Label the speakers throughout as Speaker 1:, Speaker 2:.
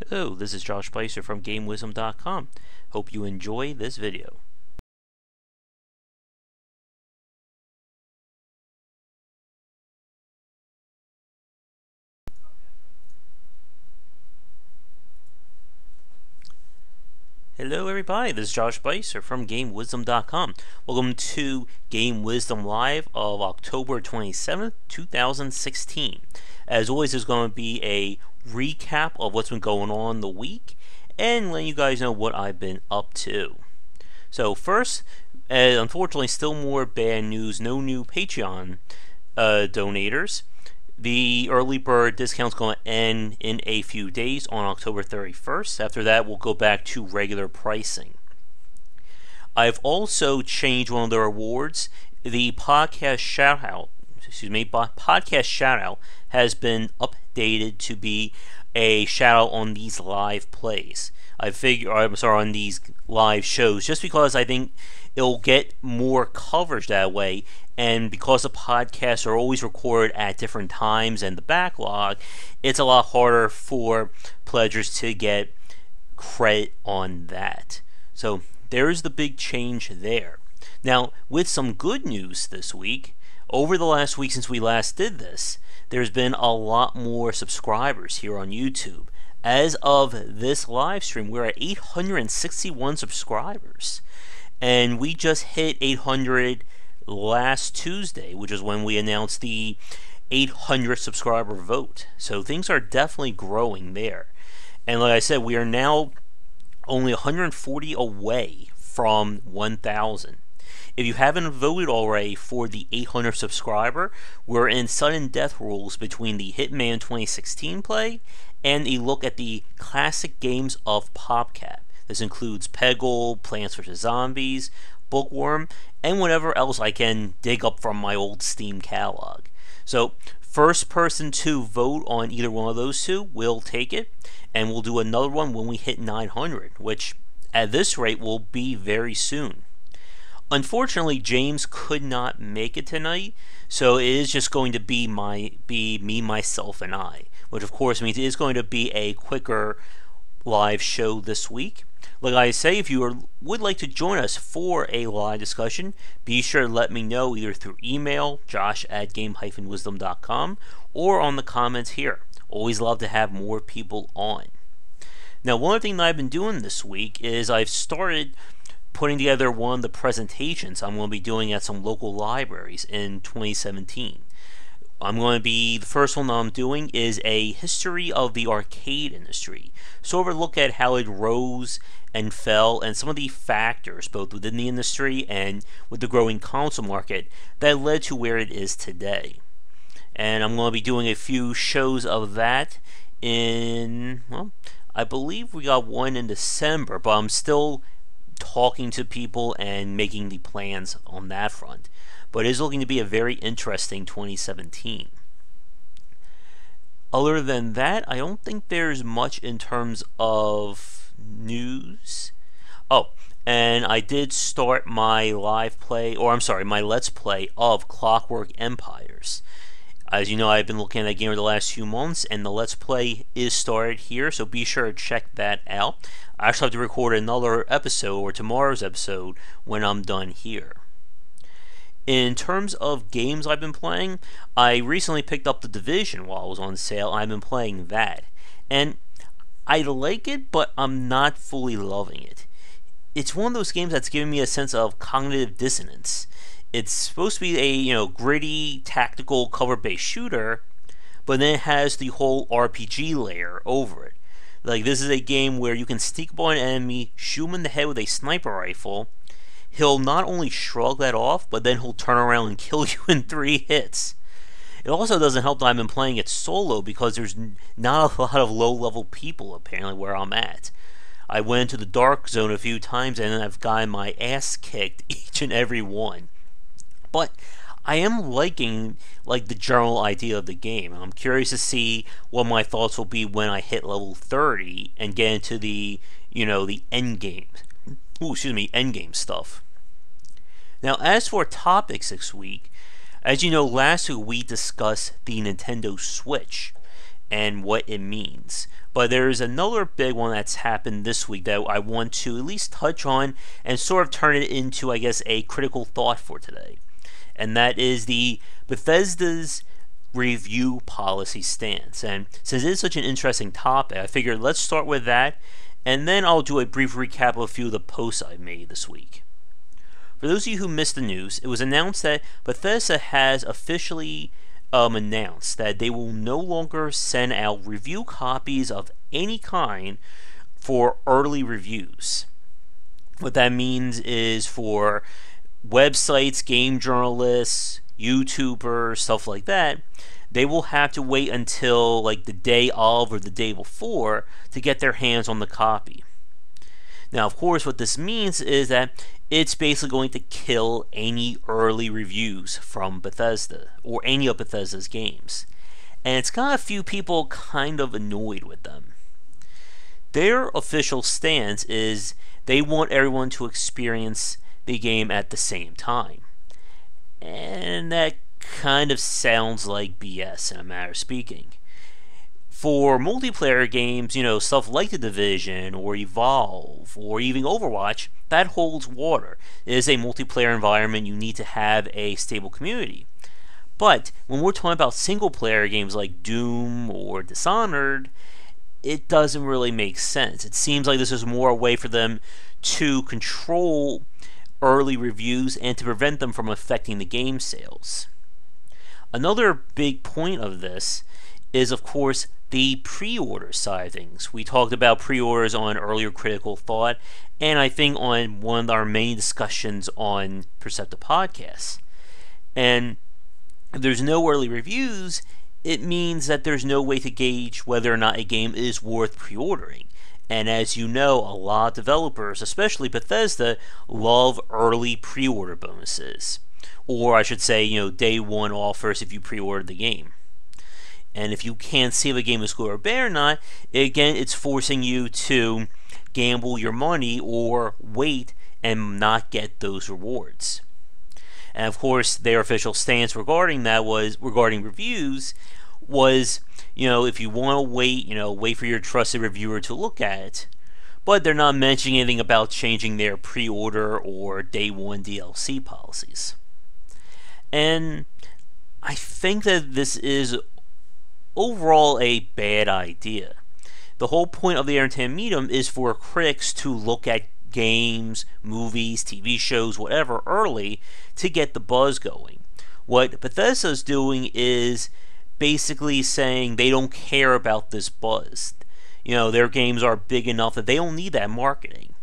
Speaker 1: Hello, this is Josh Bycer from GameWisdom.com. Hope you enjoy this video. Hello everybody, this is Josh Bycer from GameWisdom.com. Welcome to Game Wisdom Live of October 27th, 2016. As always, there's going to be a recap of what's been going on the week and letting you guys know what I've been up to. So first, unfortunately, still more bad news. No new Patreon donators. The early bird discount is going to end in a few days on October 31st. After that, we'll go back to regular pricing. I've also changed one of the rewards. The podcast shoutout has been updated to be a shoutout on these live plays. On these live shows, just because I think it'll get more coverage that way, and because the podcasts are always recorded at different times and the backlog, it's a lot harder for pledgers to get credit on that. So there's the big change there. Now, with some good news this week, over the last week since we last did this, there's been a lot more subscribers here on YouTube. As of this live stream, we're at 861 subscribers. And we just hit 800 last Tuesday, which is when we announced the 800 subscriber vote. So things are definitely growing there. And like I said, we are now only 140 away from 1,000. If you haven't voted already for the 800 subscriber, we're in sudden death rules between the Hitman 2016 play and a look at the classic games of PopCap. This includes Peggle, Plants vs. Zombies, Bookworm, and whatever else I can dig up from my old Steam catalog. So, first person to vote on either one of those two will take it, and we'll do another one when we hit 900, which at this rate will be very soon. Unfortunately, James could not make it tonight, so it is just going to be me, myself, and I, which of course means it is going to be a quicker live show this week. Like I say, if you would like to join us for a live discussion, be sure to let me know either through email, josh@game-wisdom.com, or on the comments here. Always love to have more people on. Now, one thing that I've been doing this week is I've started putting together one of the presentations I'm going to be doing at some local libraries in 2017. The first one that I'm doing is a history of the arcade industry. Sort of a look at how it rose and fell and some of the factors both within the industry and with the growing console market that led to where it is today. And I'm going to be doing a few shows of that I believe we got one in December, but I'm still talking to people and making the plans on that front. But it is looking to be a very interesting 2017. Other than that, I don't think there's much in terms of news. Oh, and I did start my my Let's Play of Clockwork Empires. As you know, I've been looking at that game over the last few months, and the Let's Play is started here, so be sure to check that out. I actually have to record another episode, or tomorrow's episode, when I'm done here. In terms of games I've been playing, I recently picked up The Division while it was on sale. I've been playing that. And I like it, but I'm not fully loving it. It's one of those games that's giving me a sense of cognitive dissonance. It's supposed to be a gritty, tactical, cover-based shooter, but then it has the whole RPG layer over it. Like, this is a game where you can sneak up on an enemy, shoot him in the head with a sniper rifle. He'll not only shrug that off, but then he'll turn around and kill you in 3 hits. It also doesn't help that I've been playing it solo because there's not a lot of low-level people apparently where I'm at. I went into the dark zone a few times and then I've gotten my ass kicked each and every one. But I am liking the general idea of the game. I'm curious to see what my thoughts will be when I hit level 30 and get into the end game. End game stuff. Now, as for topics this week, as you know, last week we discussed the Nintendo Switch, and what it means. But there's another big one that's happened this week that I want to at least touch on and sort of turn it into, I guess, a critical thought for today. And that is the Bethesda's review policy stance. And since it is such an interesting topic, I figured let's start with that, and then I'll do a brief recap of a few of the posts I've made this week. For those of you who missed the news, it was announced that Bethesda has officially announced that they will no longer send out review copies of any kind for early reviews. What that means is for websites, game journalists, YouTubers, stuff like that, they will have to wait until like the day of or the day before to get their hands on the copy. Now, of course, what this means is that it's basically going to kill any early reviews from Bethesda or any of Bethesda's games. And it's got a few people kind of annoyed with them. Their official stance is they want everyone to experience the game at the same time. And that kind of sounds like BS in a matter of speaking. For multiplayer games, stuff like The Division or Evolve or even Overwatch, that holds water. It is a multiplayer environment. You need to have a stable community. But when we're talking about single player games like Doom or Dishonored, it doesn't really make sense. It seems like this is more a way for them to control early reviews and to prevent them from affecting the game sales. Another big point of this is, of course, the pre-order side of things. We talked about pre-orders on earlier Critical Thought, and I think on one of our main discussions on Perceptive Podcasts. And if there's no early reviews, it means that there's no way to gauge whether or not a game is worth pre-ordering. And as you know, a lot of developers, especially Bethesda, love early pre-order bonuses. Or I should say, day one offers if you pre-ordered the game. And if you can't see if a game is good or bad or not, again, it's forcing you to gamble your money or wait and not get those rewards. And of course, their official stance regarding reviews was, if you want to wait, wait for your trusted reviewer to look at it. But they're not mentioning anything about changing their pre-order or day one DLC policies. And I think that this is overall a bad idea. The whole point of the entertainment medium is for critics to look at games, movies, TV shows, whatever, early to get the buzz going. What Bethesda's doing is basically saying they don't care about this buzz. Their games are big enough that they don't need that marketing.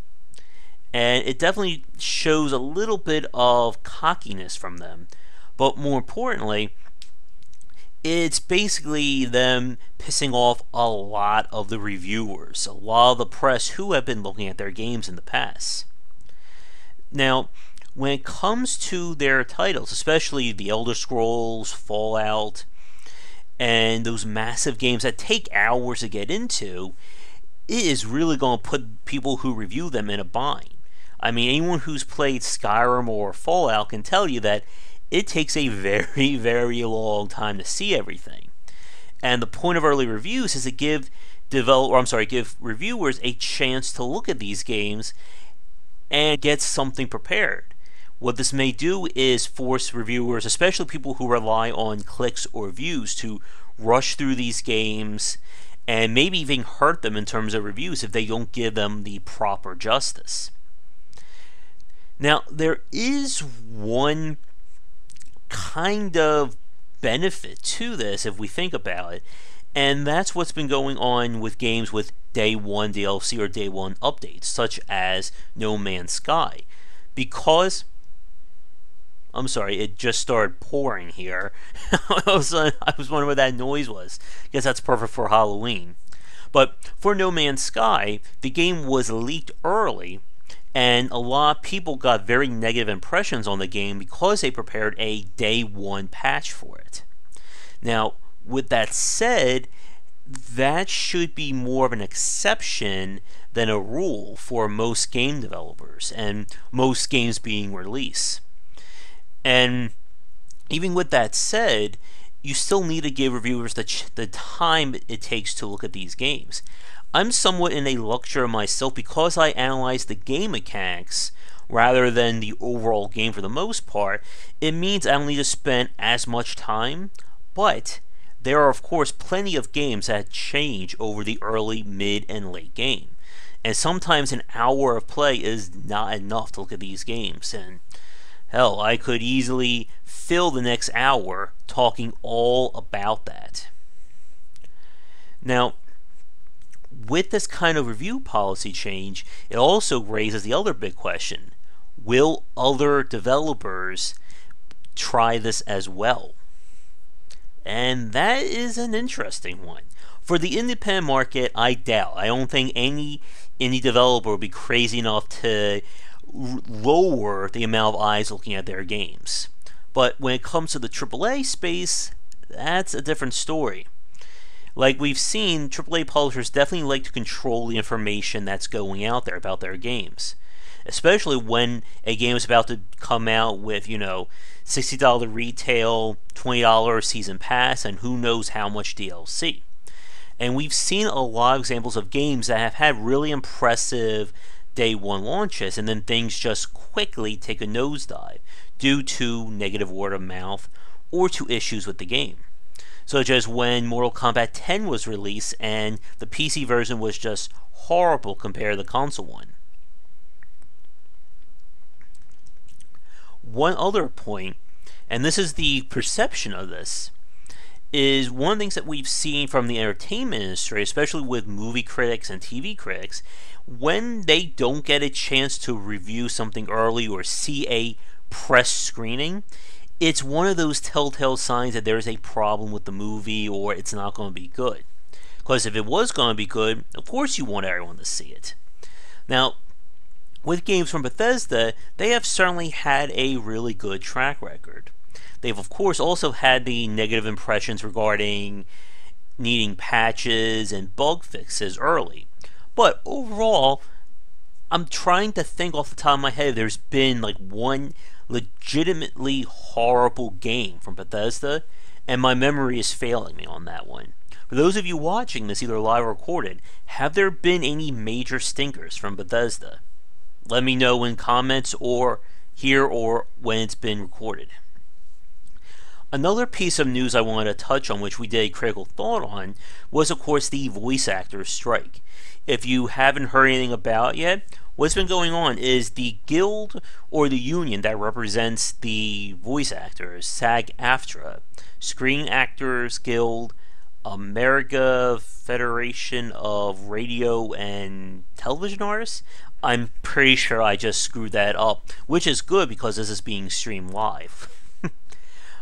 Speaker 1: And it definitely shows a little bit of cockiness from them. But more importantly, it's basically them pissing off a lot of the reviewers, a lot of the press who have been looking at their games in the past. Now, when it comes to their titles, especially the Elder Scrolls, Fallout, and those massive games that take hours to get into, it is really going to put people who review them in a bind. I mean, anyone who's played Skyrim or Fallout can tell you that it takes a very, very long time to see everything. And the point of early reviews is to give reviewers a chance to look at these games and get something prepared. What this may do is force reviewers, especially people who rely on clicks or views, to rush through these games and maybe even hurt them in terms of reviews if they don't give them the proper justice. Now, there is one kind of benefit to this if we think about it, and that's what's been going on with games with day one DLC or day one updates, such as No Man's Sky. Because it just started pouring here. I was wondering what that noise was. I guess that's perfect for Halloween. But for No Man's Sky, the game was leaked early, and a lot of people got very negative impressions on the game because they prepared a day one patch for it. Now, with that said, that should be more of an exception than a rule for most game developers and most games being released. And even with that said, you still need to give reviewers the time it takes to look at these games. I'm somewhat in a luxury myself because I analyze the game mechanics rather than the overall game for the most part. It means I don't need to spend as much time, but there are of course plenty of games that change over the early, mid, and late game. And sometimes an hour of play is not enough to look at these games, and hell, I could easily fill the next hour talking all about that. Now, with this kind of review policy change, it also raises the other big question. Will other developers try this as well? And that is an interesting one. For the independent market, I doubt. I don't think any indie developer would be crazy enough to lower the amount of eyes looking at their games. But when it comes to the AAA space, that's a different story. Like we've seen, AAA publishers definitely like to control the information that's going out there about their games. Especially when a game is about to come out with, $60 retail, $20 season pass, and who knows how much DLC. And we've seen a lot of examples of games that have had really impressive day one launches, and then things just quickly take a nosedive due to negative word of mouth or to issues with the game. Such as when Mortal Kombat 10 was released and the PC version was just horrible compared to the console one. One other point, and this is the perception of this, is one of the things that we've seen from the entertainment industry, especially with movie critics and TV critics, when they don't get a chance to review something early or see a press screening, it's one of those telltale signs that there's a problem with the movie or it's not going to be good. Because if it was going to be good, of course you want everyone to see it. Now, with games from Bethesda, they have certainly had a really good track record. They've of course also had the negative impressions regarding needing patches and bug fixes early. But overall, I'm trying to think off the top of my head if there's been like one legitimately horrible game from Bethesda, and my memory is failing me on that one. For those of you watching this, either live or recorded, have there been any major stinkers from Bethesda? Let me know in comments or here or when it's been recorded. Another piece of news I wanted to touch on, which we did a critical thought on, was of course the voice actors strike. If you haven't heard anything about it yet, what's been going on is the guild or the union that represents the voice actors, SAG-AFTRA, Screen Actors Guild, America Federation of Radio and Television Artists. I'm pretty sure I just screwed that up, which is good because this is being streamed live.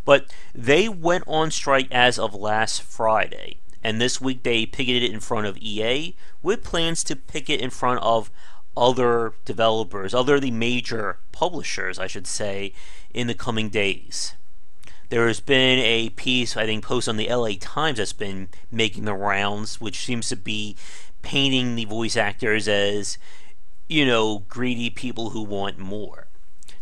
Speaker 1: But they went on strike as of last Friday, and this week they picketed it in front of EA with plans to picket in front of other developers, the major publishers, I should say, in the coming days. There has been a piece, I think, posted on the LA Times that's been making the rounds, which seems to be painting the voice actors as, greedy people who want more.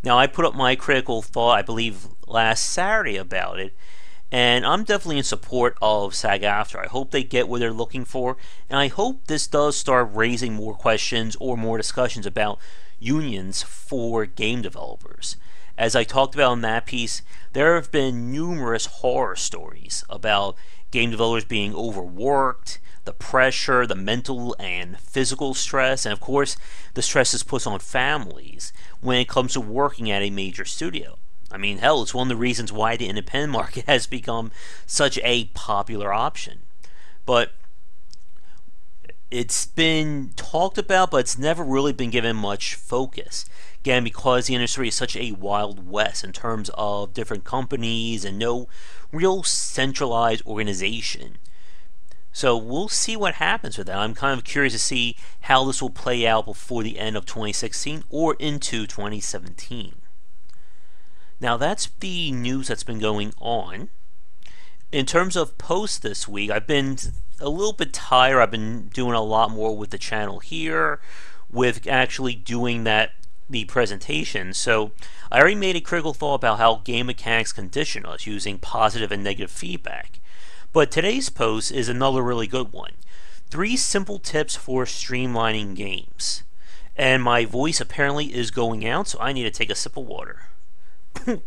Speaker 1: Now, I put up my critical thought, I believe, last Saturday about it, and I'm definitely in support of SAG-AFTRA. I hope they get what they're looking for, and I hope this does start raising more questions or more discussions about unions for game developers. As I talked about in that piece, there have been numerous horror stories about game developers being overworked, the pressure, the mental and physical stress, and of course, the stress is put on families when it comes to working at a major studio. I mean, hell, it's one of the reasons why the independent market has become such a popular option. But it's been talked about, but it's never really been given much focus. Again, because the industry is such a wild west in terms of different companies and no real centralized organization. So we'll see what happens with that. I'm kind of curious to see how this will play out before the end of 2016 or into 2017. Now that's the news that's been going on. In terms of posts this week, I've been a little bit tired. I've been doing a lot more with the channel here, with actually doing that the presentation, so I already made a critical thought about how game mechanics condition us using positive and negative feedback. But today's post is another really good one. 3 simple tips for streamlining games. And my voice apparently is going out, so I need to take a sip of water. There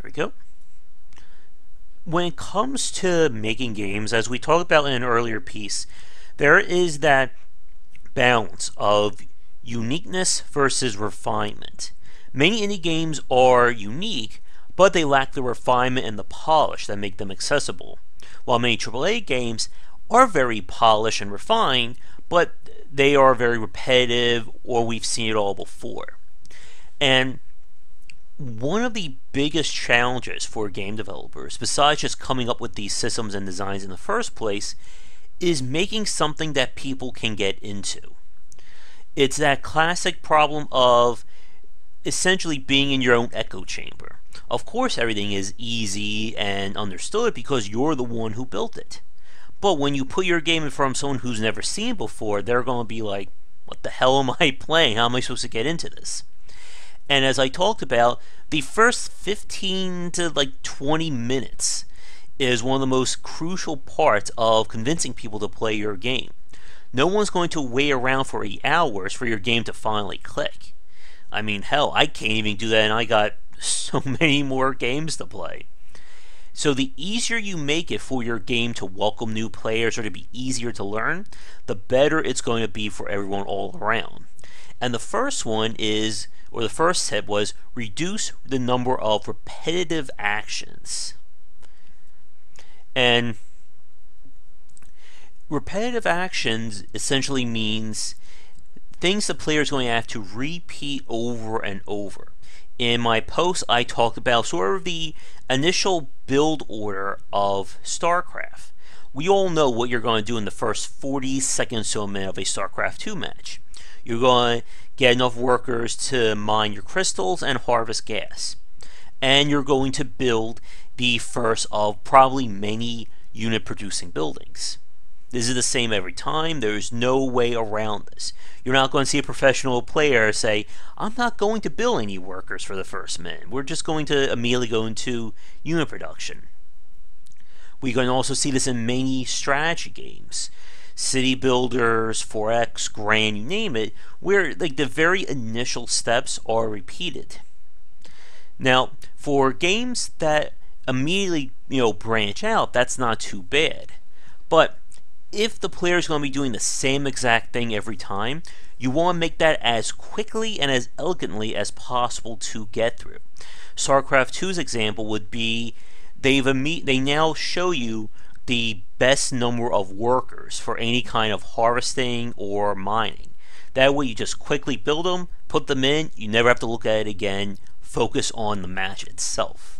Speaker 1: we go. When it comes to making games, as we talked about in an earlier piece, there is that balance of uniqueness versus refinement. Many indie games are unique, but they lack the refinement and the polish that make them accessible, while many AAA games are very polished and refined, but they are very repetitive, or we've seen it all before. And one of the biggest challenges for game developers, besides just coming up with these systems and designs in the first place, is making something that people can get into. It's that classic problem of essentially being in your own echo chamber. Of course, everything is easy and understood because you're the one who built it. But when you put your game in front of someone who's never seen it before, they're going to be like, what the hell am I playing? How am I supposed to get into this? And as I talked about, the first 15 to 20 minutes is one of the most crucial parts of convincing people to play your game. No one's going to wait around for 8 hours for your game to finally click. I mean, hell, I can't even do that, and I got so many more games to play. So the easier you make it for your game to welcome new players or to be easier to learn, the better it's going to be for everyone all around. And the first one is, or the first tip was, reduce the number of repetitive actions. And repetitive actions essentially means things the player is going to have to repeat over and over. In my post, I talked about sort of the initial build order of StarCraft. We all know what you're going to do in the first 40 seconds to a minute of a StarCraft 2 match. You're going to get enough workers to mine your crystals and harvest gas. And you're going to build the first of probably many unit producing buildings. This is the same every time. There's no way around this. You're not going to see a professional player say, I'm not going to build any workers for the first minute. We're just going to immediately go into unit production. We can also see this in many strategy games. City builders, 4X, Grand, you name it, where the very initial steps are repeated. Now, for games that immediately branch out, that's not too bad. But if the player is going to be doing the same exact thing every time, you want to make that as quickly and as elegantly as possible to get through. StarCraft 2's example would be they now show you the best number of workers for any kind of harvesting or mining. That way you just quickly build them, put them in, you never have to look at it again, focus on the match itself.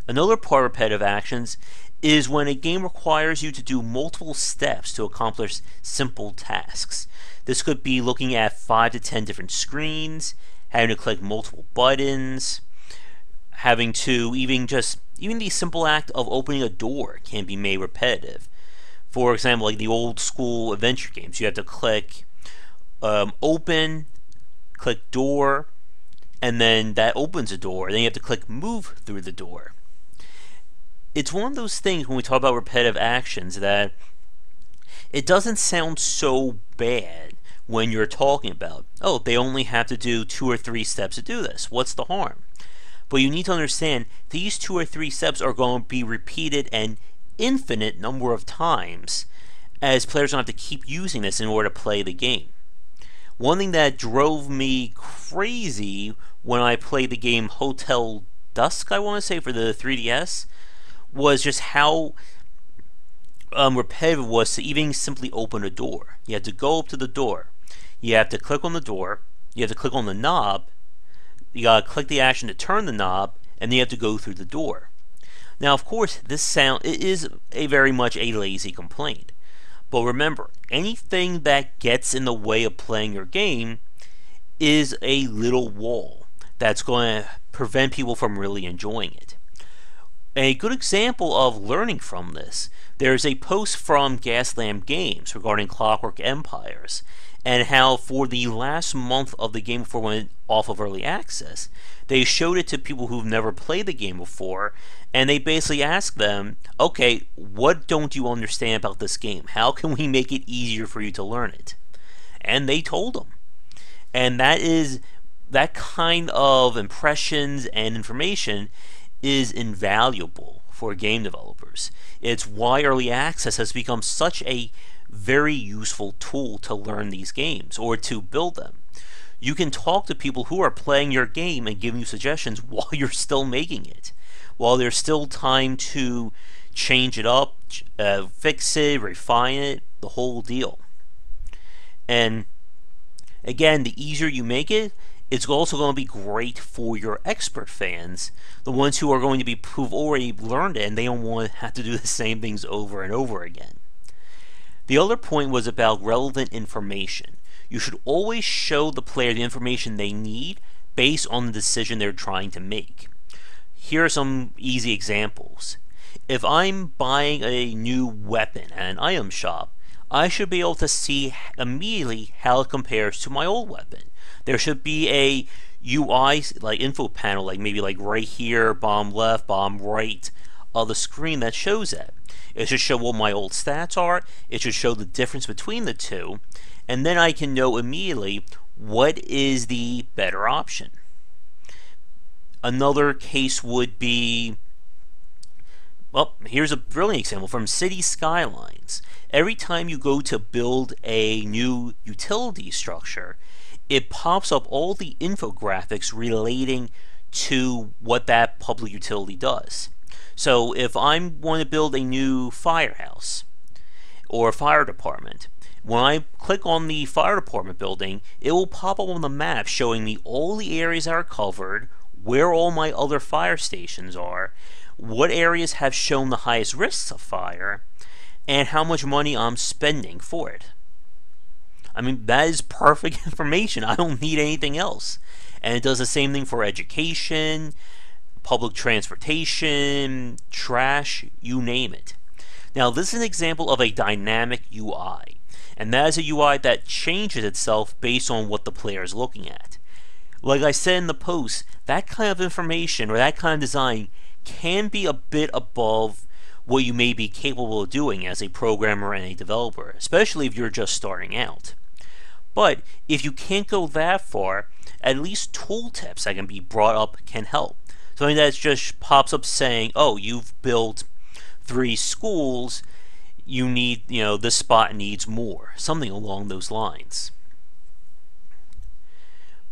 Speaker 1: Another part of repetitive actions is when a game requires you to do multiple steps to accomplish simple tasks. This could be looking at 5 to 10 different screens, having to click multiple buttons, having to even the simple act of opening a door can be made repetitive. For example, like the old school adventure games, you have to click open, click door, and then that opens a door, and then you have to click move through the door. It's one of those things when we talk about repetitive actions that it doesn't sound so bad when you're talking about, oh, they only have to do 2 or 3 steps to do this. What's the harm? But you need to understand these 2 or 3 steps are going to be repeated an infinite number of times, as players don't have to keep using this in order to play the game. One thing that drove me crazy when I played the game Hotel Dusk, I want to say, for the 3DS, was just how repetitive it was to even simply open a door. You have to go up to the door, you have to click on the door, you have to click on the knob, you gotta click the action to turn the knob, and then you have to go through the door. Now, of course, it is very much a lazy complaint. But remember, anything that gets in the way of playing your game is a little wall that's going to prevent people from really enjoying it. A good example of learning from this, there's a post from Gaslamp Games regarding Clockwork Empires, and how for the last month of the game before it went off of early access, they showed it to people who've never played the game before, and they basically asked them, okay, what don't you understand about this game? How can we make it easier for you to learn it? And they told them. And that kind of impressions and information is invaluable for game developers. It's why early access has become such a very useful tool to learn these games or to build them. You can talk to people who are playing your game and giving you suggestions while you're still making it, while there's still time to change it up, fix it, refine it, the whole deal. And again, the easier you make it, it's also going to be great for your expert fans, the ones who are going to be who've already learned it and they don't want to have to do the same things over and over again. The other point was about relevant information. You should always show the player the information they need based on the decision they're trying to make. Here are some easy examples. If I'm buying a new weapon at an item shop, I should be able to see immediately how it compares to my old weapon. There should be a UI like info panel, like maybe like right here, bottom left, bottom right of the screen that shows that. It should show what my old stats are, it should show the difference between the two, and then I can know immediately what is the better option. Another case would be, well, here's a brilliant example from City Skylines. Every time you go to build a new utility structure, it pops up all the infographics relating to what that public utility does. So if I want to build a new firehouse or fire department, when I click on the fire department building, it will pop up on the map showing me all the areas that are covered, where all my other fire stations are, what areas have shown the highest risks of fire, and how much money I'm spending for it. I mean, that is perfect information. I don't need anything else. And it does the same thing for education, public transportation, trash, you name it. Now, this is an example of a dynamic UI. And that is a UI that changes itself based on what the player is looking at. Like I said in the post, that kind of information or that kind of design can be a bit above what you may be capable of doing as a programmer and a developer, especially if you're just starting out. But if you can't go that far, at least tooltips that can be brought up can help. Something that just pops up saying, oh, you've built 3 schools, you need, this spot needs more. Something along those lines.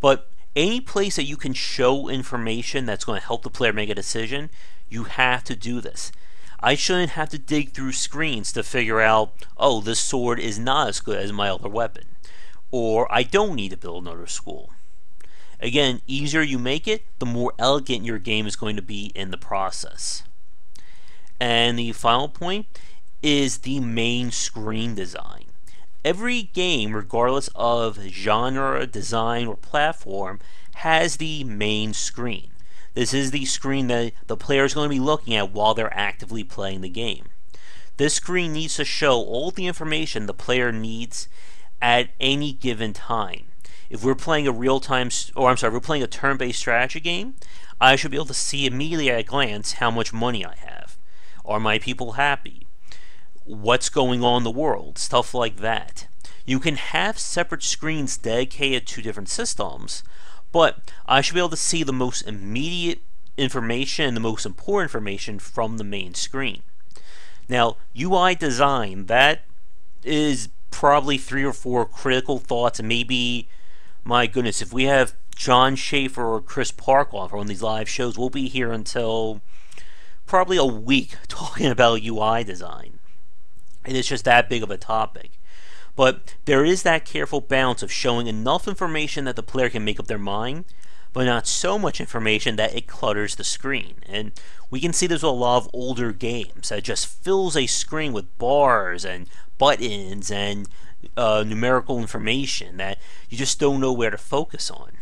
Speaker 1: But any place that you can show information that's going to help the player make a decision, you have to do this. I shouldn't have to dig through screens to figure out, oh, this sword is not as good as my other weapon. Or I don't need to build another school. Again, easier you make it, the more elegant your game is going to be in the process. And the final point is the main screen design. Every game, regardless of genre, design, or platform, has the main screen. This is the screen that the player is going to be looking at while they're actively playing the game. This screen needs to show all the information the player needs at any given time. If we're playing a we're playing a turn-based strategy game, I should be able to see immediately at a glance how much money I have. Are my people happy? What's going on in the world? Stuff like that. You can have separate screens dedicated to different systems, but I should be able to see the most immediate information and the most important information from the main screen. Now, UI design, that is probably 3 or 4 critical thoughts, and maybe, my goodness, if we have John Schaefer or Chris Park on for one of these live shows, we'll be here until probably a week talking about UI design. And it's just that big of a topic. But there is that careful balance of showing enough information that the player can make up their mind, but not so much information that it clutters the screen. And we can see this with a lot of older games that just fills a screen with bars and buttons and numerical information that you just don't know where to focus on.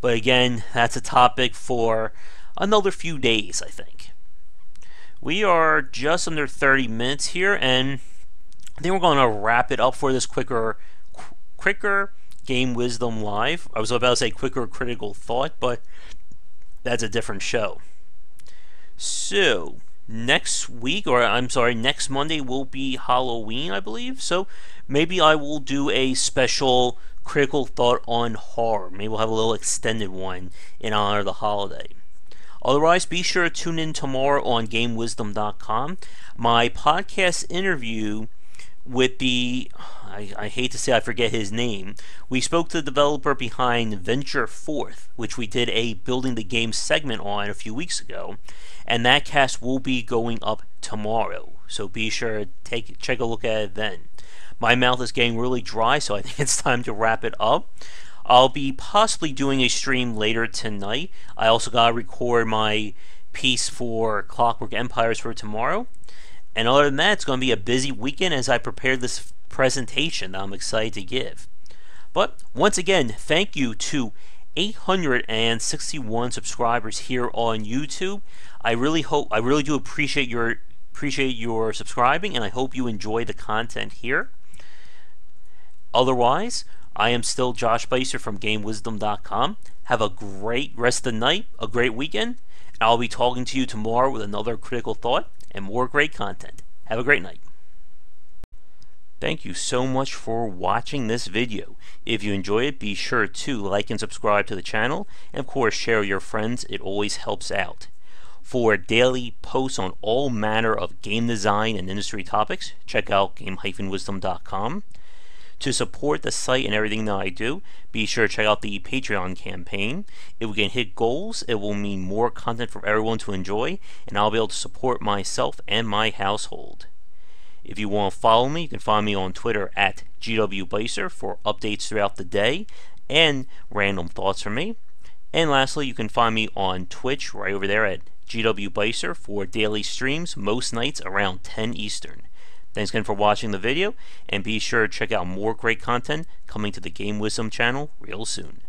Speaker 1: But again, that's a topic for another few days, I think. We are just under 30 minutes here, and I think we're going to wrap it up for this quicker Game Wisdom Live. I was about to say quicker critical thought, but that's a different show. So, next week, or I'm sorry, next Monday will be Halloween, I believe. So, maybe I will do a special critical thought on horror. Maybe we'll have a little extended one in honor of the holiday. Otherwise, be sure to tune in tomorrow on GameWisdom.com. My podcast interview with I hate to say I forget his name. We spoke to the developer behind Venture Forth, which we did a Building the Game segment on a few weeks ago, and that cast will be going up tomorrow. So be sure to check a look at it then. My mouth is getting really dry, so I think it's time to wrap it up. I'll be possibly doing a stream later tonight. I also gotta record my piece for Clockwork Empires for tomorrow. And other than that, it's going to be a busy weekend as I prepare this presentation that I'm excited to give. But once again, thank you to 861 subscribers here on YouTube. I really do appreciate your subscribing, and I hope you enjoy the content here. Otherwise, I am still Josh Bycer from GameWisdom.com. Have a great rest of the night, a great weekend, and I'll be talking to you tomorrow with another critical thought and more great content. Have a great night. Thank you so much for watching this video. If you enjoy it, be sure to like and subscribe to the channel, and of course share with your friends. It always helps out. For daily posts on all manner of game design and industry topics, check out game-wisdom.com. To support the site and everything that I do, be sure to check out the Patreon campaign. If we can hit goals, it will mean more content for everyone to enjoy, and I'll be able to support myself and my household. If you want to follow me, you can find me on Twitter at GWBycer for updates throughout the day and random thoughts from me. And lastly, you can find me on Twitch right over there at GWBycer for daily streams most nights around 10 Eastern. Thanks again for watching the video, and be sure to check out more great content coming to the Game Wisdom channel real soon.